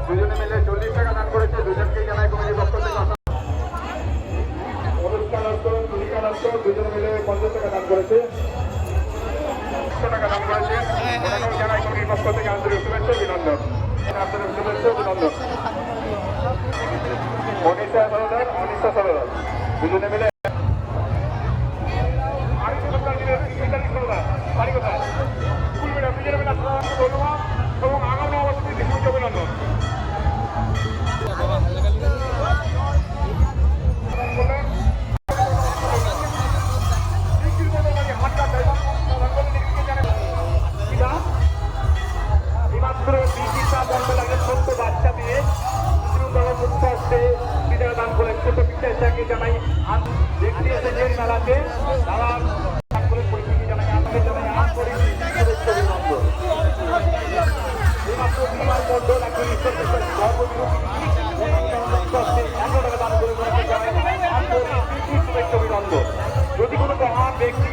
দুজনে মিলে 40 টাকা দান করেছে। দুজনকেই জানাই কমিটির পক্ষ থেকে অনুষ্ঠান দুজনে মিলে 50 টাকা দান করেছে। 100 টাকা দান করেছে। ওনাকেও জানাই কমিটির পক্ষ থেকে আন্তরিক শুভেচ্ছা অভিনন্দন। আন্তরিক শুভেচ্ছা অভিনন্দন। অনিশা সরদার দুজনে মিলে এবং আগামী অবস্থিত অভিনন্দন। ছোট্ট বাচ্চা দিয়ে মুক্ত আসতে বিদায় দান করেন। ছোট পিতাকে জানাই ব্যক্তি এসেছেন মেলাতে তারা পরিস্থিতি জানাই আমাকে জানাই আন্তরিক শুভেচ্ছা অভিনন্দন। এইমাত্র বিমান মন্ডল এখন যদি কোনো মহান ব্যক্তি